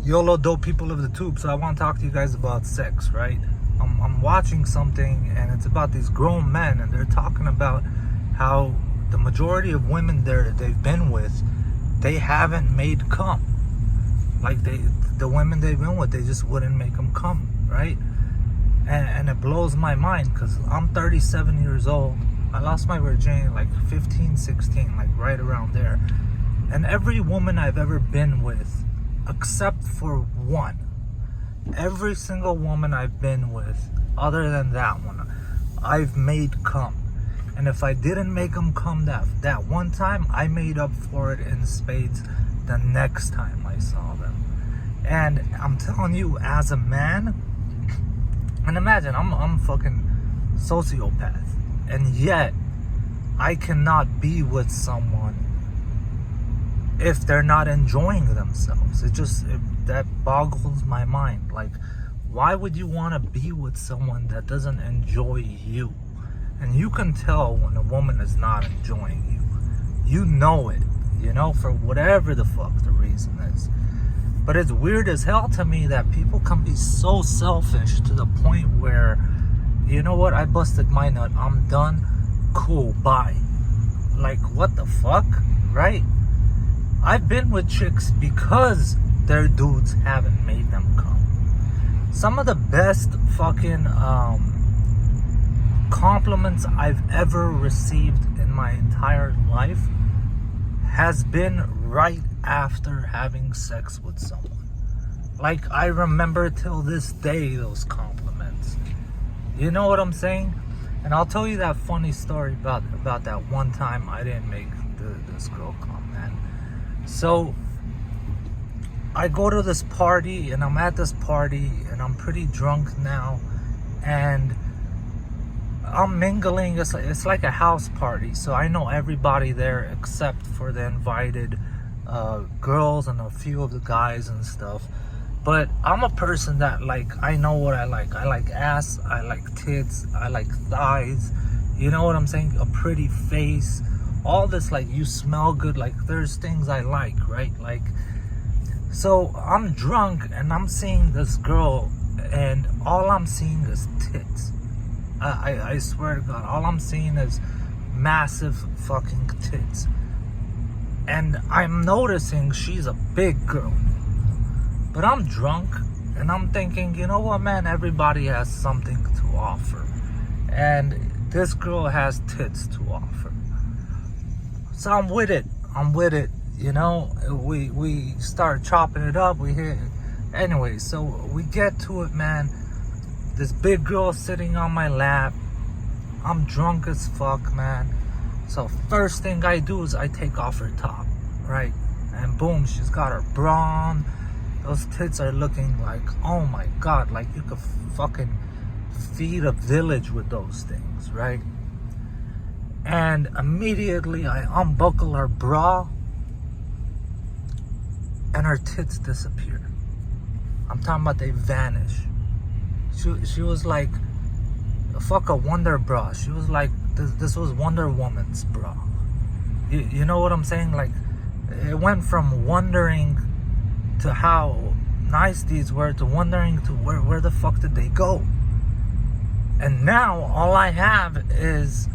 YOLO dope people of the tube. So I want to talk to you guys about sex, right? I'm watching something and it's about these grown men, and they're talking about how the majority of women they've been with, they haven't made cum. Like the women they've been with, they just wouldn't make them cum, right? And it blows my mind because I'm 37 years old. I lost my virginity like 15, 16, like right around there. And every woman I've ever been with, except for one, every single woman I've been with, other than that one, I've made cum. And if I didn't make them cum that one time, I made up for it in spades the next time I saw them. And I'm telling you, as a man, and imagine I'm fucking sociopath, and yet I cannot be with someone if they're not enjoying themselves. That boggles my mind. Like, why would you want to be with someone that doesn't enjoy you? And you can tell when a woman is not enjoying you. You know it, for whatever the fuck the reason is. But it's weird as hell to me that people can be so selfish to the point where, you know what, I busted my nut, I'm done, cool, bye. Like, what the fuck, right? I've been with chicks because their dudes haven't made them come. Some of the best fucking compliments I've ever received in my entire life has been right after having sex with someone. Like, I remember till this day those compliments. You know what I'm saying? And I'll tell you that funny story about that one time I didn't make this girl come, man. So I go to this party, and I'm at this party, and I'm pretty drunk now, and I'm mingling. It's like a house party, so I know everybody there except for the invited girls and a few of the guys and stuff. But I'm a person that, like, I know what I like. I like ass, I like tits, I like thighs, you know what I'm saying? A pretty face, all this, like, you smell good, like, there's things I like, right? Like, so I'm drunk and I'm seeing this girl, and all I'm seeing is tits. I swear to God, all I'm seeing is massive fucking tits. And I'm noticing she's a big girl. But I'm drunk, and I'm thinking, you know what, man, everybody has something to offer. And this girl has tits to offer. So I'm with it, we start chopping it up, we hit it. Anyway, so we get to it, man. This big girl sitting on my lap. I'm drunk as fuck, man. So first thing I do is I take off her top, right? And boom, she's got her bra on. Those tits are looking like, oh my God, like you could fucking feed a village with those things, right? And immediately I unbuckle her bra, and her tits disappear. I'm talking about they vanish. She was like, fuck a Wonder bra. She was like, this was Wonder Woman's bra. You know what I'm saying? Like, it went from wondering to how nice these were to wondering to where the fuck did they go? And now all I have is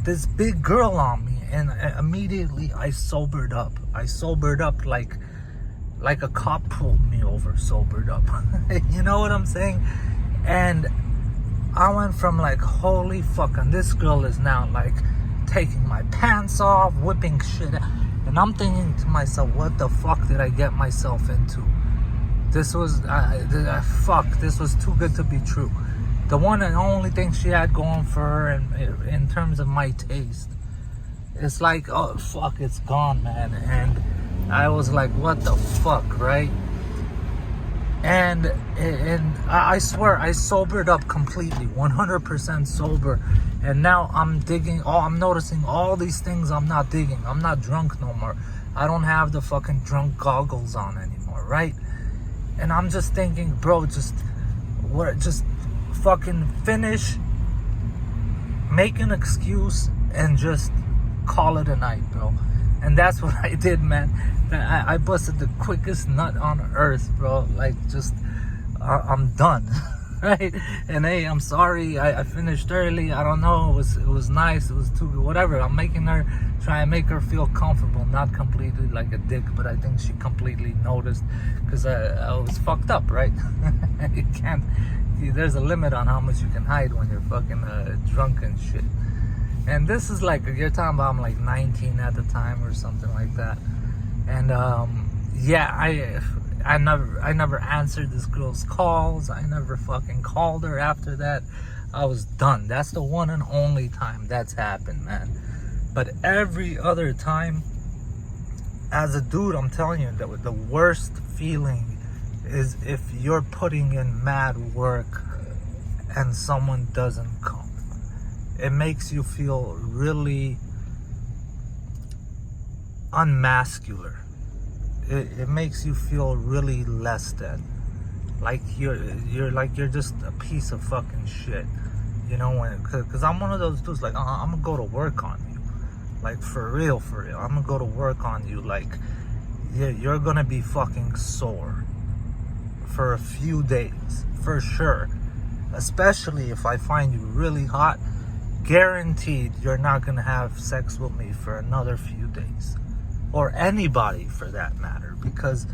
this big girl on me, and immediately I sobered up. I sobered up like a cop pulled me over, sobered up. You know what I'm saying? And I went from like, holy fuck, and this girl is now like taking my pants off, whipping shit out. And I'm thinking to myself, what the fuck did I get myself into? This was, this was too good to be true. The one and only thing she had going for her in terms of my taste, it's like, oh fuck, it's gone, man. And I was like, what the fuck, right? And I swear, I sobered up completely, 100% sober. And now I'm noticing all these things I'm not digging. I'm not drunk no more. I don't have the fucking drunk goggles on anymore, right? And I'm just thinking, bro, just fucking finish, make an excuse, and just call it a night, bro. And that's what I did, man. I busted the quickest nut on earth, bro. Like, just, I'm done. Right? And hey, I'm sorry, I finished early. I don't know, it was nice, it was too good, whatever. I'm making her, try and make her feel comfortable, not completely like a dick, but I think she completely noticed, because I was fucked up, right? You can't, there's a limit on how much you can hide when you're fucking drunk and shit. And this is like, you're talking about, I'm like 19 at the time or something like that. And yeah, I never answered this girl's calls. I never fucking called her after that. I was done. That's the one and only time that's happened, man. But every other time, as a dude, I'm telling you, that the worst feeling is if you're putting in mad work and someone doesn't come. It makes you feel really unmasculine. It makes you feel really less than, like you're just a piece of fucking shit, you know. When, cause I'm one of those dudes, like, I'm gonna go to work on you, like, for real, I'm gonna go to work on you, like, you're gonna be fucking sore for a few days, for sure. Especially if I find you really hot, guaranteed you're not gonna have sex with me for another few days. Or anybody for that matter, because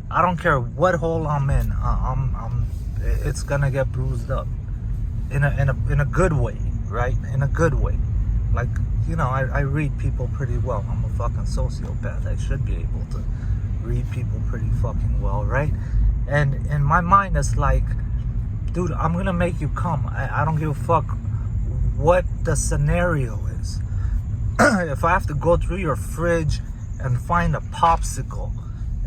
I don't care what hole I'm in, it's gonna get bruised up in a good way, right? In a good way. Like, you know, I read people pretty well. I'm a fucking sociopath. I should be able to read people pretty fucking well, right? And in my mind, it's like, dude, I'm gonna make you come. I don't give a fuck what the scenario is. If I have to go through your fridge and find a popsicle,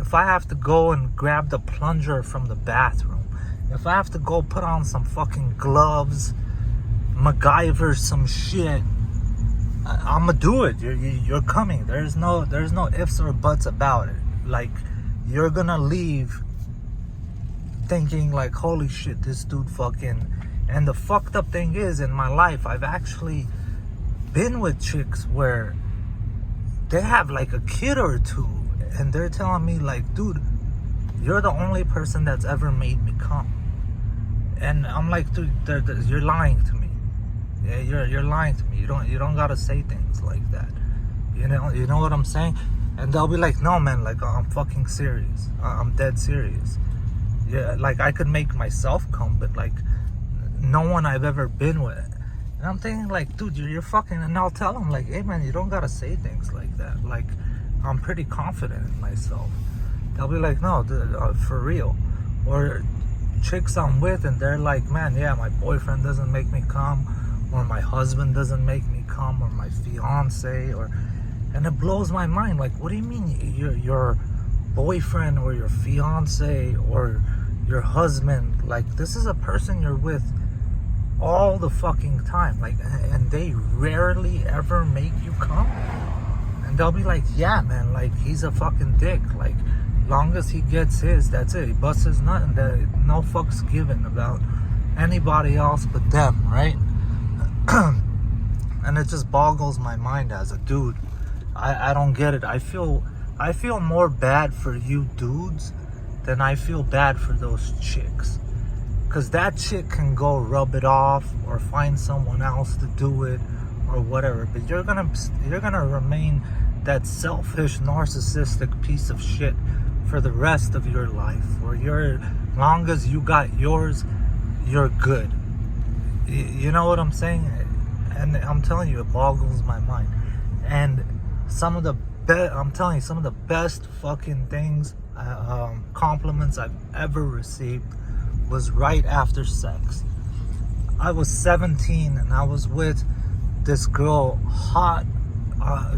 if I have to go and grab the plunger from the bathroom, if I have to go put on some fucking gloves, MacGyver some shit, I'm gonna do it. You're coming. There's no ifs or buts about it. Like, you're gonna leave thinking like, holy shit, this dude fucking. And the fucked up thing is, in my life, I've actually been with chicks where they have like a kid or two, and they're telling me like, dude, you're the only person that's ever made me come. And I'm like, dude, you're lying to me. Yeah, you're lying to me. You don't gotta say things like that. You know what I'm saying? And they'll be like, no, man, like, I'm fucking serious. I'm dead serious. Yeah, like, I could make myself come, but like, no one I've ever been with. And I'm thinking like, dude, you're fucking. And I'll tell them like, hey man, you don't gotta say things like that. Like, I'm pretty confident in myself. They'll be like, no, for real. Or chicks I'm with, and they're like, man, yeah, my boyfriend doesn't make me come, or my husband doesn't make me come, or my fiance, and it blows my mind. Like, what do you mean your boyfriend or your fiance or your husband? Like, this is a person you're with all the fucking time, like, and they rarely ever make you come. And they'll be like, yeah, man, like, he's a fucking dick. Like, long as he gets his, that's it. He busts his nut, and no fucks given about anybody else but them, right? And it just boggles my mind as a dude. I don't get it. I feel more bad for you dudes than I feel bad for those chicks. Because that chick can go rub it off or find someone else to do it or whatever. But you're gonna remain that selfish, narcissistic piece of shit for the rest of your life. Or long as you got yours, you're good. You know what I'm saying? And I'm telling you, it boggles my mind. And some of the best fucking things, compliments I've ever received was right after sex. I was 17 and I was with this girl, hot,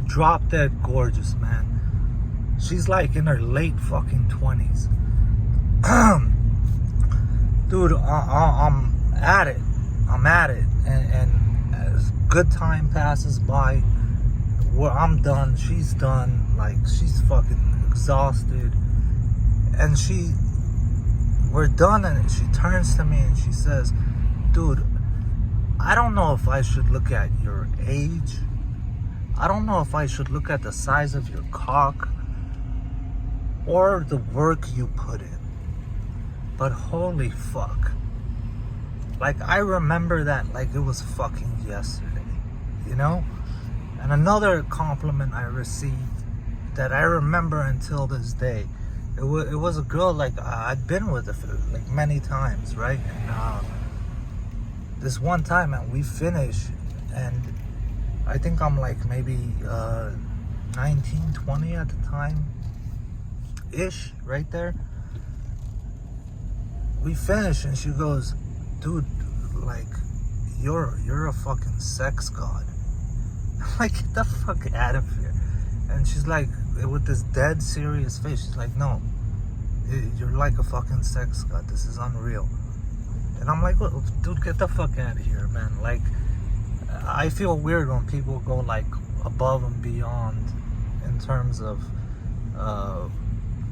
drop dead gorgeous, man. She's like in her late fucking 20s. Dude, I'm at it. And as good time passes by, where I'm done, she's done. Like, she's fucking exhausted. And we're done, and she turns to me and she says, dude, I don't know if I should look at your age. I don't know if I should look at the size of your cock or the work you put in. But holy fuck. Like, I remember that like it was fucking yesterday, you know? And another compliment I received that I remember until this day, it was a girl like I'd been with her like many times, right? And this one time, man, we finished, and I think I'm like maybe 19, 20 at the time ish, right there. We finished, and she goes, dude, like, you're a fucking sex god. I'm like, get the fuck out of here. And she's like, with this dead serious face, she's like, no, you're like a fucking sex god. This is unreal. And I'm like, well, dude, get the fuck out of here, man. Like, I feel weird when people go like above and beyond in terms of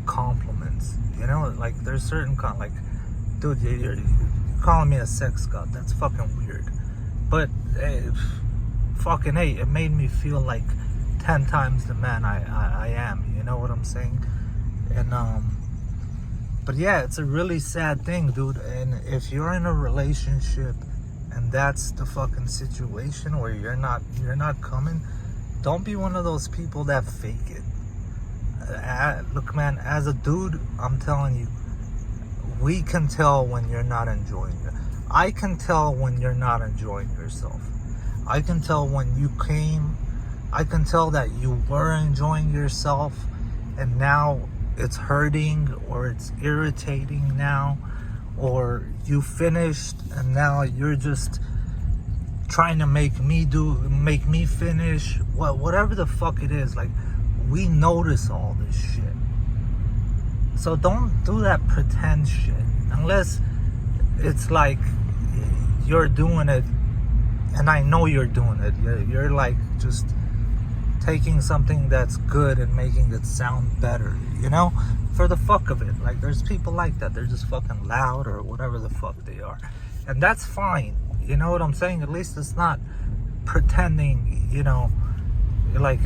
compliments. You know, like there's certain like, dude, you're calling me a sex god. That's fucking weird. But fucking hey, it made me feel like 10 times the man I am. You know what I'm saying? And but yeah, it's a really sad thing, dude. And if you're in a relationship and that's the fucking situation where you're not coming, don't be one of those people that fake it. Look, man, as a dude, I'm telling you, we can tell when you're not enjoying it. I can tell when you're not enjoying yourself. I can tell when you came. I can tell that you were enjoying yourself and now it's hurting or it's irritating now, or you finished and now you're just trying to make me finish, whatever the fuck it is. Like, we notice all this shit. So don't do that pretend shit unless it's like you're doing it and I know you're doing it. You're like just taking something that's good and making it sound better, you know, for the fuck of it. Like, there's people like that. They're just fucking loud or whatever the fuck they are, and that's fine. You know what I'm saying? At least it's not pretending, you know, like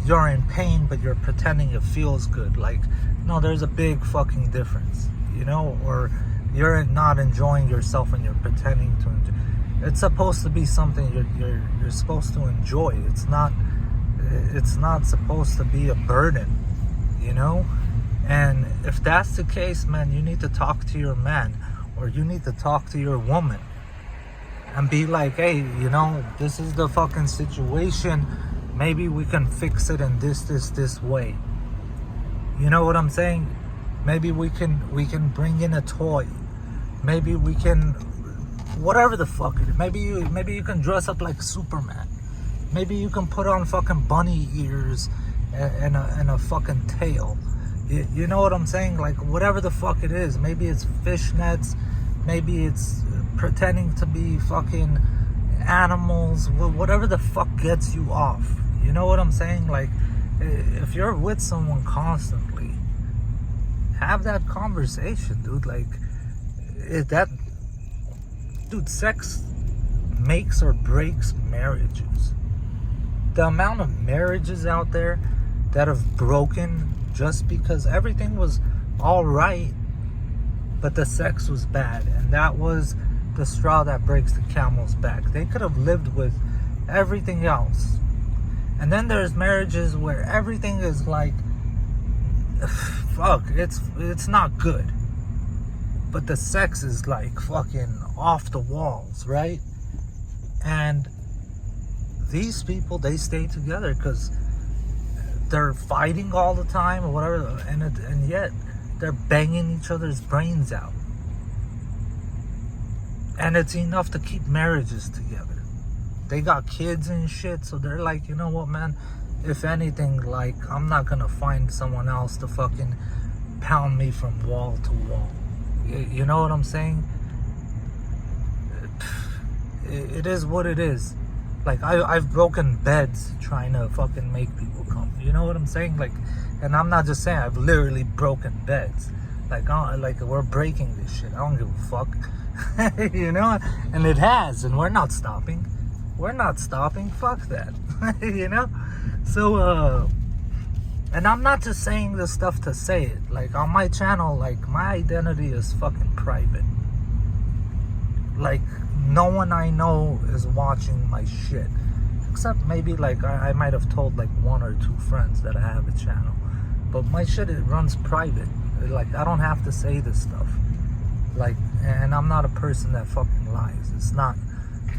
you're in pain but you're pretending it feels good. Like, no, there's a big fucking difference, you know. Or you're not enjoying yourself and you're pretending to enjoy. It's supposed to be something you're supposed to enjoy. It's not supposed to be a burden, you know? And if that's the case, man, you need to talk to your man or you need to talk to your woman and be like, hey, you know, this is the fucking situation. Maybe we can fix it in this way. You know what I'm saying? Maybe we can bring in a toy. Maybe we can, whatever the fuck it is. Maybe you can dress up like Superman. Maybe you can put on fucking bunny ears and a fucking tail. You know what I'm saying? Like, whatever the fuck it is. Maybe it's fishnets. Maybe it's pretending to be fucking animals. Whatever the fuck gets you off. You know what I'm saying? Like, if you're with someone constantly, have that conversation, dude. Like, dude, sex makes or breaks marriages. The amount of marriages out there that have broken just because everything was all right, but the sex was bad, and that was the straw that breaks the camel's back. They could have lived with everything else. And then there's marriages where everything is like, fuck, it's not good, but the sex is like fucking off the walls, right? And these people, they stay together because they're fighting all the time or whatever, and yet they're banging each other's brains out, and it's enough to keep marriages together. They got kids and shit, so they're like, you know what, man, if anything, like, I'm not gonna find someone else to fucking pound me from wall to wall. You know what I'm saying? It is what it is. Like, I've broken beds trying to fucking make people come. You know what I'm saying? Like, and I'm not just saying, I've literally broken beds. Like, we're breaking this shit. I don't give a fuck. You know? And it has, and we're not stopping. we're not stopping. Fuck that. You know? So, and I'm not just saying this stuff to say it. Like, on my channel, like, my identity is fucking private. Like, no one I know is watching my shit. Except maybe, like, I might have told, like, 1 or 2 friends that I have a channel. But my shit, it runs private. Like, I don't have to say this stuff. Like, and I'm not a person that fucking lies. It's not,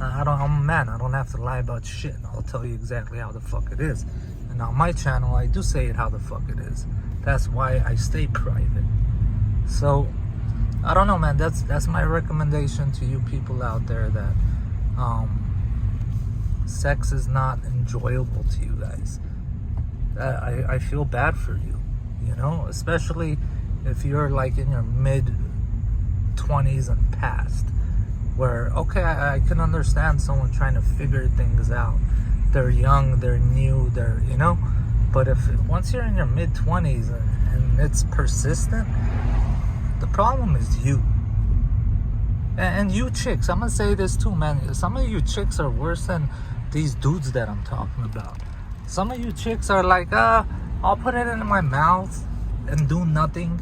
I'm a man. I don't have to lie about shit. I'll tell you exactly how the fuck it is. And on my channel, I do say it how the fuck it is. That's why I stay private. So, I don't know, man. That's my recommendation to you people out there that sex is not enjoyable to you guys. I feel bad for you, you know, especially if you're like in your mid-20s and past, where, okay, I can understand someone trying to figure things out. They're young, they're new, they're, you know, but if once you're in your mid-20s and it's persistent, the problem is you. And you chicks, I'm gonna say this too, man. Some of you chicks are worse than these dudes that I'm talking about. Some of you chicks are like, I'll put it in my mouth and do nothing.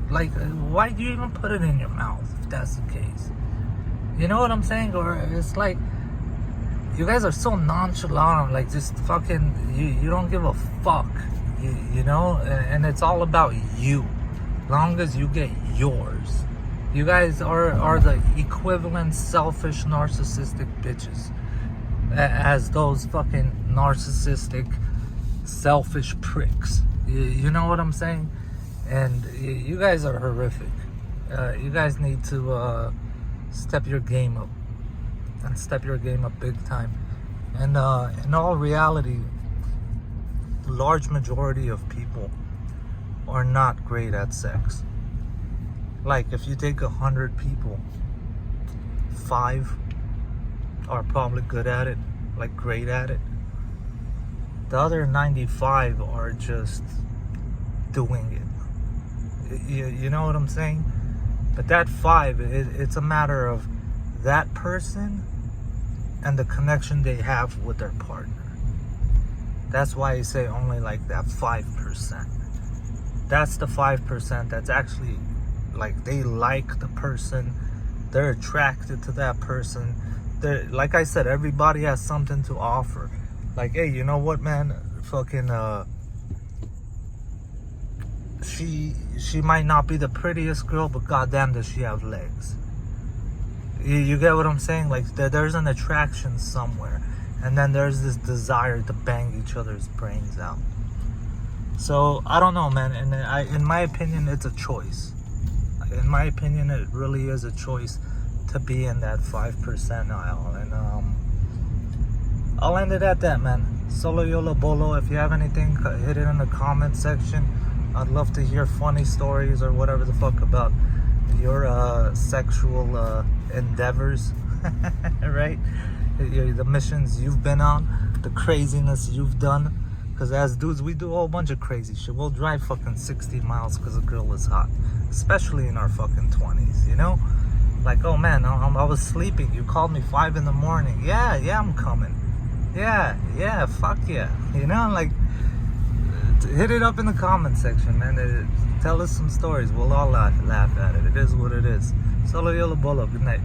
Like, why do you even put it in your mouth if that's the case? You know what I'm saying? Or it's like, you guys are so nonchalant, like just fucking, you don't give a fuck, you know? And it's all about you. Long as you get yours. You guys are the equivalent selfish, narcissistic bitches as those fucking narcissistic, selfish pricks. You know what I'm saying? And you guys are horrific. You guys need to step your game up. And step your game up big time. And in all reality, the large majority of people are not great at sex. Like, if you take 100 people, 5 are probably good at it, like great at it. The other 95 are just doing it. You know what I'm saying? But that 5, it's a matter of that person and the connection they have with their partner. That's why I say only like that 5%. That's the 5% that's actually like, they like the person, they're attracted to that person. They're, like I said, everybody has something to offer. Like, hey, you know what, man? Fucking she might not be the prettiest girl, but goddamn does she have legs. You get what I'm saying? Like, there's an attraction somewhere, and then there's this desire to bang each other's brains out. So I don't know, man. And in my opinion, it's a choice. In my opinion, it really is a choice to be in that 5% aisle. And I'll end it at that, man. Solo Yola Bolo. If you have anything, hit it in the comment section. I'd love to hear funny stories or whatever the fuck about your sexual endeavors, right? The missions you've been on, the craziness you've done. Because as dudes, we do a whole bunch of crazy shit. We'll drive fucking 60 miles because a girl is hot. Especially in our fucking 20s, you know? Like, oh man, I was sleeping. You called me 5 in the morning. Yeah, I'm coming. Yeah, fuck yeah. You know, like, hit it up in the comment section, man. Tell us some stories. We'll all laugh at it. It is what it is. Solo Yola Bolo. Good night.